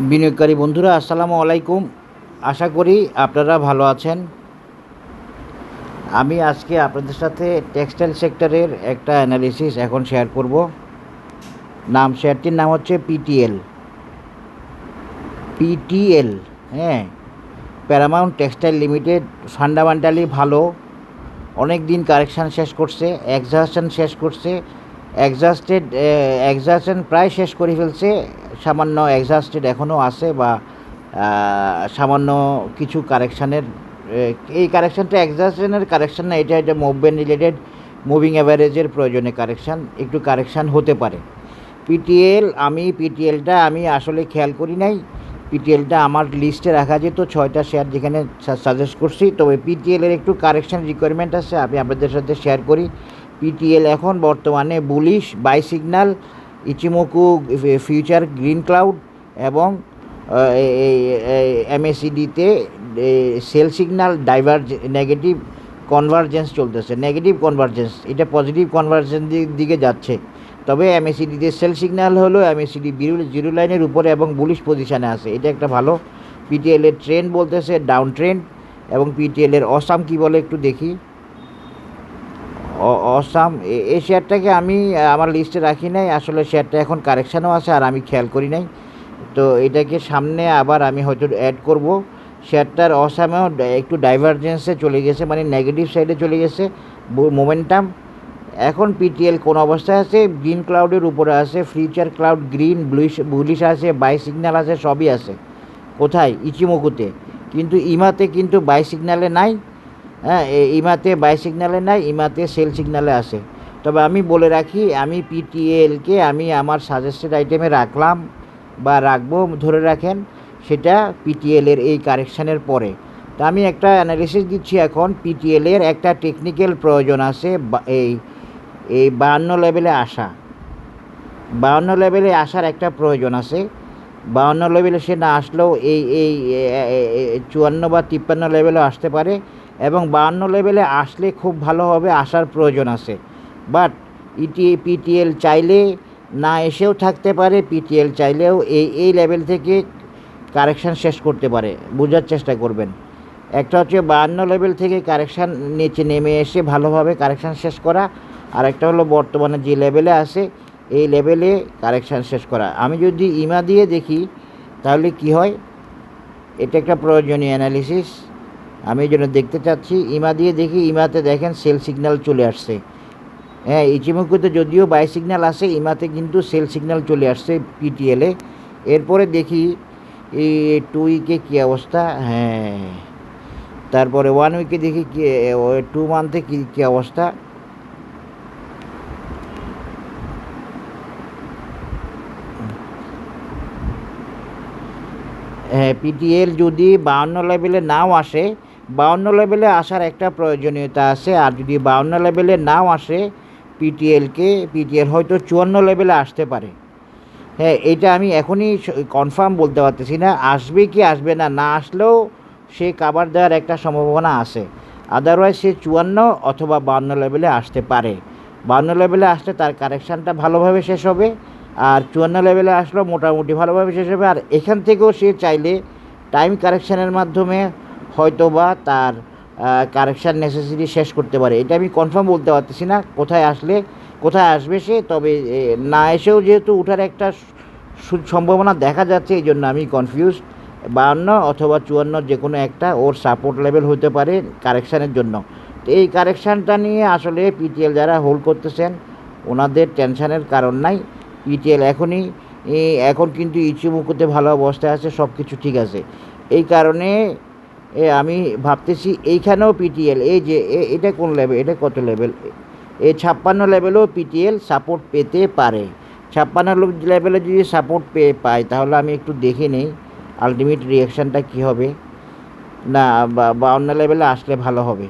বিনিয়োগকারী বন্ধুরা আসসালামু আলাইকুম। আশা করি আপনারা ভালো আছেন। আমি আজকে আপনাদের সাথে টেক্সটাইল সেক্টরের একটা অ্যানালিসিস এখন শেয়ার করব। শেয়ারটির নাম হচ্ছে পিটিএল। হ্যাঁ, প্যারামাউন্ট টেক্সটাইল লিমিটেড ফান্ডামেন্টালি ভালো। অনেক দিন কারেকশান শেষ করছে, এক্সহাউশন শেষ করছে, এক্সহাউশন প্রায় শেষ করে ফেলছে। সামান্য এক্সহাউস্টেড এখনও আছে বা সামান্য কিছু কারেকশানের এই কারেকশানটা এক্সহাউশনের কারেকশান না, এটা মুভমেন্ট রিলেটেড মুভিং অ্যাভারেজের প্রয়োজনে একটু কারেকশান হতে পারে। পিটিএলটা আমি আসলে খেয়াল করি নাই। পিটিএলটা আমার লিস্টে রাখা যেত 6টা শেয়ার যেখানে সাজেস্ট করছি, তবে পিটিএলের একটু কারেকশান রিকোয়ারমেন্ট আছে, আমি আপনাদের সাথে শেয়ার করি। পিটিএল এখন বর্তমানে bullish, by signal, Ichimoku future green cloud এবং এমএসিডিতে সেল সিগন্যাল নেগেটিভ কনভার্জেন্স চলতেছে। নেগেটিভ কনভার্জেন্স, এটা পজিটিভ কনভার্জেন্স দিকে যাচ্ছে। তবে এমএসিডিতে সেল সিগন্যাল হলো এমএসিডি জিরো লাইনের উপরে এবং বুলিশ পজিশানে আছে, এটা একটা ভালো। পিটিএলের ট্রেন্ড বলতেছে ডাউন ট্রেন্ড। এবং পিটিএলের অসাম কী বলে একটু দেখি। অসাম এই শেয়ারটাকে আমি আমার লিস্টে রাখি নাই, আসলে শেয়ারটা এখন কারেকশানও আছে আর আমি খেয়াল করি নাই, তো এটাকে সামনে আবার আমি হয়তো অ্যাড করব। শেয়ারটার অসামেও একটু ডাইভারজেন্সে চলে গেছে, মানে নেগেটিভ সাইডে চলে গেছে মোমেন্টাম। এখন পিটিএল কোন অবস্থায় আছে? গ্রিন ক্লাউডের উপরে আছে, ফিউচার ক্লাউড গ্রিন, বুলিশ আছে, বাই সিগন্যাল আছে, সবই আছে। কোথায়? ইচিমোকুতে। কিন্তু ইমাতে কিন্তু বাই সিগন্যালে নাই। হ্যাঁ, ইমাতে বাই সিগন্যালে নাই, ইমাতে সেল সিগন্যালে আছে। তবে আমি বলে রাখি, আমি পিটিএলকে আমি আমার সাজেস্টেড আইটেমে রাখলাম বা রাখবো, ধরে রাখেন, সেটা পিটিএলের এই কারেকশানের পরে। তো আমি একটা অ্যানালিসিস দিচ্ছি এখন। পিটিএলের একটা টেকনিক্যাল প্রয়োজন আছে, এই 52 লেভেলে আসা। 52 লেভেলে আসার একটা প্রয়োজন আছে। 52 লেভেলে সে না আসলেও এই 54 বা 53 লেভেলেও আসতে পারে, এবং 52 লেভেলে আসলে খুব ভালো হবে, আসার প্রয়োজন আছে। বাট পিটিএল চাইলে না এসেও থাকতে পারে, পিটিএল চাইলেও এই লেভেল থেকে কারেকশান শেষ করতে পারে। বোঝার চেষ্টা করবেন। একটা হচ্ছে 52 লেভেল থেকে কারেকশান নিচে নেমে এসে ভালোভাবে কারেকশান শেষ করা, আর একটা হলো বর্তমানে যে লেভেলে আছে এই লেভেলে কারেকশান শেষ করা। আমি যদি ইমা দিয়ে দেখি তাহলে কি হয়, এটা একটা প্রয়োজনীয় অ্যানালিসিস, আমি এই জন্য দেখতে চাচ্ছি। ইমা দিয়ে দেখি, ইমাতে দেখেন সেল সিগন্যাল চলে আসছে। হ্যাঁ, ইচিমুকুতে যদিও বাই সিগন্যাল আসে, ইমাতে কিন্তু সেল সিগন্যাল চলে আসছে পিটিএলে। এরপরে দেখি এই 2 উইকে কী অবস্থা। হ্যাঁ, তারপরে 1 উইকে দেখি 2 মান্থে কী অবস্থা। হ্যাঁ, পিটিএল যদি 52 লেভেলে নাও আসে, 52 লেভেলে আসার একটা প্রয়োজনীয়তা আছে। আর যদি 52 লেভেলে নাও আসে পিটিএল হয়তো 54 লেভেলে আসতে পারে। হ্যাঁ, এটা আমি এখনই কনফার্ম বলতে পারতেছি না, আসবে কি আসবে না। না আসলেও সে কাভার দেওয়ার একটা সম্ভাবনা আছে। আদারওয়াইজ সে 54 অথবা 52 লেভেলে আসতে পারে। 52 লেভেলে আসলে তার কারেকশানটা ভালোভাবে শেষ হবে, আর 54 লেভেলে আসলেও মোটামুটি ভালোভাবে শেষ হবে। আর এখান থেকেও সে চাইলে টাইম কারেকশানের মাধ্যমে হয়তোবা তার কারেকশান নেসেসিটি শেষ করতে পারে। এটা আমি কনফার্ম বলতে পারতেছি না কোথায় আসবে সে। তবে না এসেও যেহেতু উঠার একটা সম্ভাবনা দেখা যাচ্ছে, এই জন্য আমি কনফিউজ। 52 অথবা 54 যে কোনো একটা ওর সাপোর্ট লেভেল হতে পারে কারেকশানের জন্য। তো এই কারেকশানটা নিয়ে আসলে পিটিএল যারা হোল্ড করতেছেন ওনাদের টেনশানের কারণ নাই। পিটিএল এখন কিন্তু ইচিমুকুতে ভালো অবস্থায় আছে, সব কিছু ঠিক আছে। এই কারণে আমি ভাবতেছি এইখানেও পিটিএল, এই যে এটা কোন লেভেল, এটা কত লেভেল, এই 56 লেভেলেও পিটিএল সাপোর্ট পেতে পারে। 56 লেভেলে যদি সাপোর্ট পায় তাহলে আমি একটু দেখে নেই আলটিমেট রিয়াকশানটা কী হবে। না, 52 লেভেলে আসলে ভালো হবে,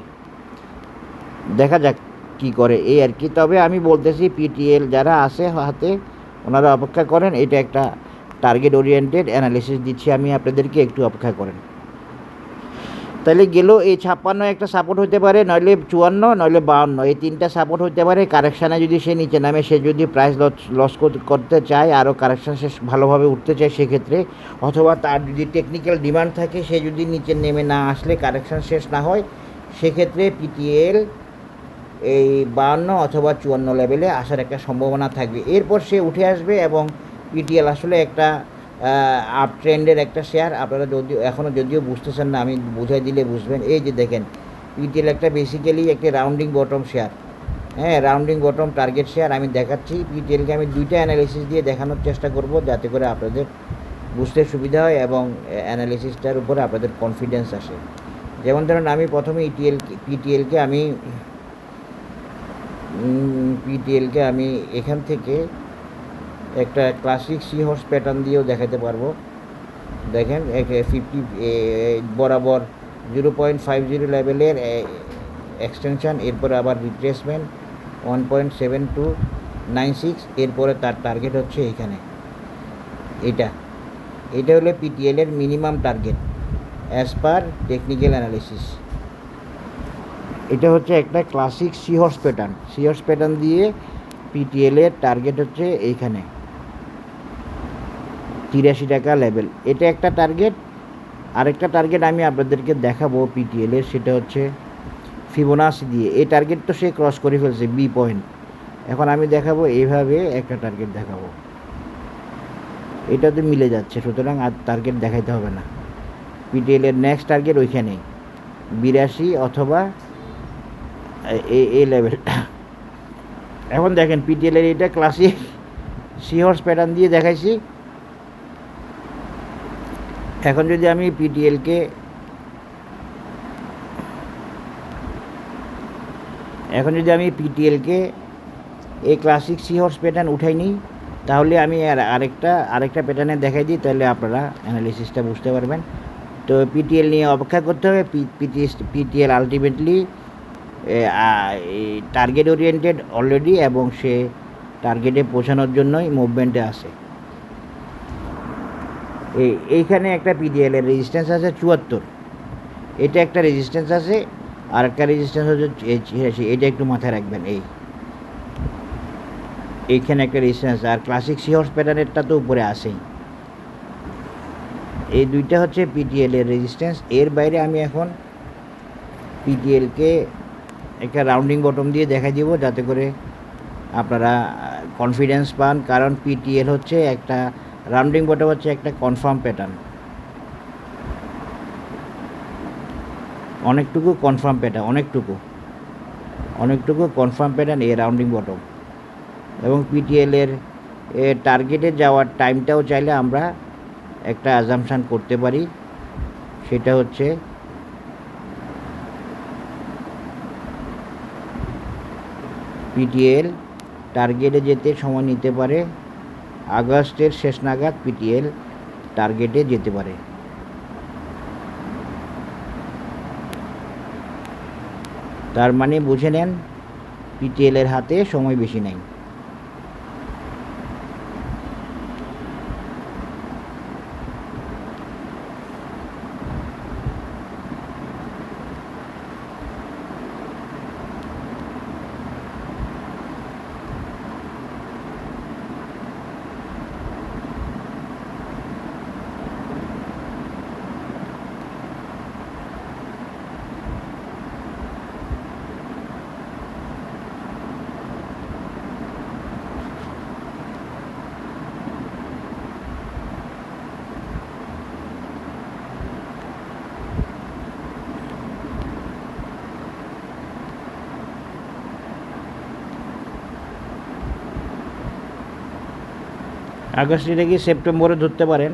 দেখা যাক কী করে, এই আর কি। তবে আমি বলতেছি পিটিএল যারা আছে হাতে ওনারা অপেক্ষা করেন, এটা একটা টার্গেট ওরিয়েন্টেড অ্যানালিসিস দিচ্ছি আমি আপনাদেরকে, একটু অপেক্ষা করেন। তাহলে গেল এই 56 একটা সাপোর্ট হতে পারে, নইলে 54, নইলে 52, এই তিনটা সাপোর্ট হতে পারে। কারেকশানে যদি সে নিচে নামে, সে যদি প্রাইস লস করতে চায়, আরও কারেকশান সে ভালোভাবে উঠতে চায় সেক্ষেত্রে, অথবা তার যদি টেকনিক্যাল ডিমান্ড থাকে, সে যদি নিচে নেমে না আসলে কারেকশান শেষ না হয়, সেক্ষেত্রে পিটিএল এই 52 অথবা 54 লেভেলে আসার একটা সম্ভাবনা থাকবে। এরপর সে উঠে আসবে এবং পিটিএল আসলে একটা আপ ট্রেন্ডের একটা শেয়ার। আপনারা যদিও বুঝতেছেন না, আমি বুঝাই দিলে বুঝবেন। এই যে দেখেন, পিটিএল একটা বেসিক্যালি একটা রাউন্ডিং বটম শেয়ার, হ্যাঁ, রাউন্ডিং বটম টার্গেট শেয়ার। আমি দেখাচ্ছি পিটিএলকে, আমি দুইটা অ্যানালিসিস দিয়ে দেখানোর চেষ্টা করব, যাতে করে আপনাদের বুঝতে সুবিধা হয় এবং অ্যানালিসিসটার উপরে আপনাদের কনফিডেন্স আসে। যেমন ধরুন, আমি প্রথমে পিটিএলকে আমি এখান থেকে একটা ক্লাসিক সি হর্স প্যাটার্ন দিয়েও দেখাতে পারবো। দেখেন 50 বরাবর 0.50 লেভেলের এক্সটেনশান, এরপরে আবার রিট্রেসমেন্ট 1.7296, এরপরে তার টার্গেট হচ্ছে এইখানে। এটা হলো পিটিএলের minimum target as per technical analysis. এটা হচ্ছে একটা ক্লাসিক সি হর্স প্যাটার্ন দিয়ে পিটিএলের টার্গেট হচ্ছে এইখানে 83 টাকা লেভেল। এটা একটা টার্গেট। আরেকটা টার্গেট আমি আপনাদেরকে দেখাবো পিটিএলের, সেটা হচ্ছে ফিবোনাচি দিয়ে। এই টার্গেট তো সে ক্রস করে ফেলছে, বি পয়েন্ট। এখন আমি দেখাবো এইভাবে একটা টার্গেট দেখাবো, এটা তো মিলে যাচ্ছে, সুতরাং আর টার্গেট দেখাইতে হবে না। পিটিএলের নেক্সট টার্গেট ওইখানেই 82 অথবা এই লেভেলটা। এখন দেখেন পিটিএলের এটা ক্লাসিক সি হর্স প্যাটার্ন দিয়ে দেখাইছি। এখন যদি আমি পিটিএলকে এই ক্লাসিক সি হর্স প্যাটার্ন উঠাই নিই, তাহলে আমি আরেকটা প্যাটার্নে দেখাই দিই, তাহলে আপনারা অ্যানালিসিসটা বুঝতে পারবেন। তো পিটিএল নিয়ে অপেক্ষা করতে হবে। PTL ultimately target oriented already, এবং সে টার্গেটে পৌঁছানোর জন্যই মুভমেন্টে আসে। এইখানে একটা পিটিএলের রেজিস্ট্যান্স আছে 74, এটা একটা রেজিস্ট্যান্স আছে, আর একটা রেজিস্ট্যান্স হচ্ছে 86, এটা একটু মাথায় রাখবেন। এইখানে একটা রেজিস্ট্যান্স, আর ক্লাসিক সি হর্স প্যাটার্নেরটা তো উপরে আসেই। এই দুইটা হচ্ছে পিটিএলের রেজিস্ট্যান্স। এর বাইরে আমি এখন পিটিএলকে একটা রাউন্ডিং বটম দিয়ে দেখা দিব, যাতে করে আপনারা কনফিডেন্স পান। কারণ পিটিএল হচ্ছে একটা রাউন্ডিং বটম, হচ্ছে একটা কনফার্ম প্যাটার্ন, অনেকটুকু কনফার্ম প্যাটার্ন এই রাউন্ডিং বটম। এবং পিটিএলের টার্গেটে যাওয়ার টাইমটাও চাইলে আমরা একটা অ্যাজাম্পশান করতে পারি, সেটা হচ্ছে পিটিএল টার্গেটে যেতে সময় নিতে পারে আগস্টের শেষ নাগাদ। পিটিএল টার্গেটে যেতে পারে। তার মানে বুঝে নেন, পিটিএলের হাতে সময় বেশি নেই। আগস্ট এটাকে সেপ্টেম্বরে ধরতে পারেন,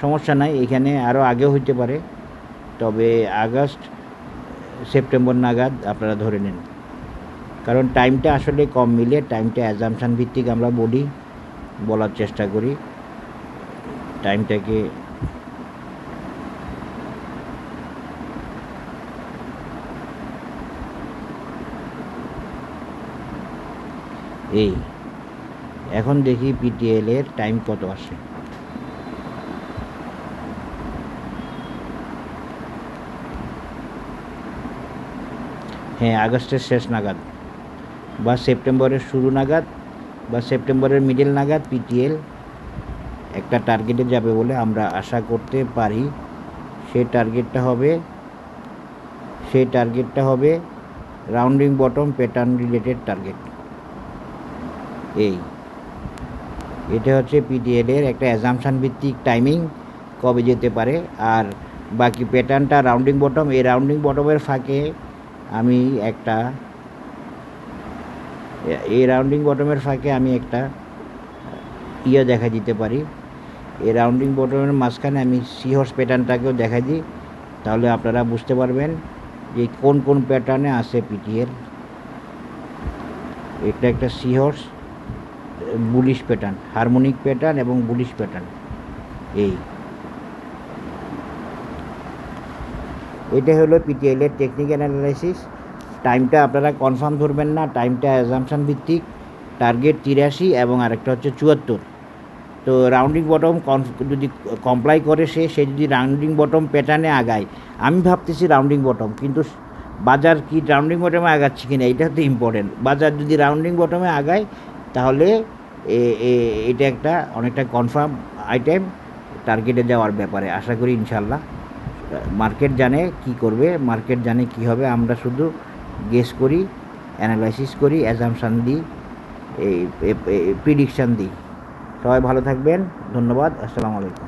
সমস্যা নাই। এখানে আরও আগেও হইতে পারে, তবে আগস্ট সেপ্টেম্বর নাগাদ আপনারা ধরে নেন। কারণ টাইমটা আসলে কম মিলে, টাইমটা অ্যাজাম্পশান ভিত্তিক আমরা বলার চেষ্টা করি। টাইমটাকে এখন দেখি পিটিএলের টাইম কত আসে। হ্যাঁ, আগস্টের শেষ নাগাদ বা সেপ্টেম্বরের শুরু নাগাদ বা সেপ্টেম্বরের মিডল নাগাদ পিটিএল একটা টার্গেটে যাবে বলে আমরা আশা করতে পারি। সেই টার্গেটটা হবে rounding bottom pattern related target. এটা হচ্ছে পিটিএলের একটা অ্যাজাম্পশান ভিত্তিক টাইমিং কবে যেতে পারে। আর বাকি প্যাটার্নটা রাউন্ডিং বটম, এই রাউন্ডিং বটমের ফাঁকে আমি একটা দেখা দিতে পারি। এই রাউন্ডিং বটমের মাঝখানে আমি সিহর্স প্যাটার্নটাকেও দেখা দিই, তাহলে আপনারা বুঝতে পারবেন যে কোন কোন প্যাটার্নে আছে পিটিএল। এটা একটা seahorse bullish pattern, harmonic pattern এবং বুলিশ প্যাটার্ন। এটা হলো পিটিএলের টেকনিক্যাল অ্যানালাইসিস। টাইমটা আপনারা কনফার্ম ধরবেন না, টাইমটা অ্যাজাম্পশান ভিত্তিক। টার্গেট 83 এবং আরেকটা হচ্ছে 74। তো রাউন্ডিং বটম যদি কমপ্লাই করে সে যদি রাউন্ডিং বটম প্যাটার্নে আগায়, আমি ভাবতেছি রাউন্ডিং বটম, কিন্তু বাজার কি রাউন্ডিং বটমে আগাচ্ছে কিনা এটা হচ্ছে ইম্পর্টেন্ট। বাজার যদি রাউন্ডিং বটমে আগায় তাহলে এটা একটা অনেকটা কনফার্ম আইটেম টার্গেটে যাওয়ার ব্যাপারে। আশা করি ইনশাল্লাহ মার্কেট জানে কি করবে, মার্কেট জানে কি হবে, আমরা শুধু গেস করি, অ্যানালাইসিস করি, অ্যাজাম্পশান দিই, প্রিডিকশান দিই। সবাই ভালো থাকবেন, ধন্যবাদ, আসসালামু আলাইকুম।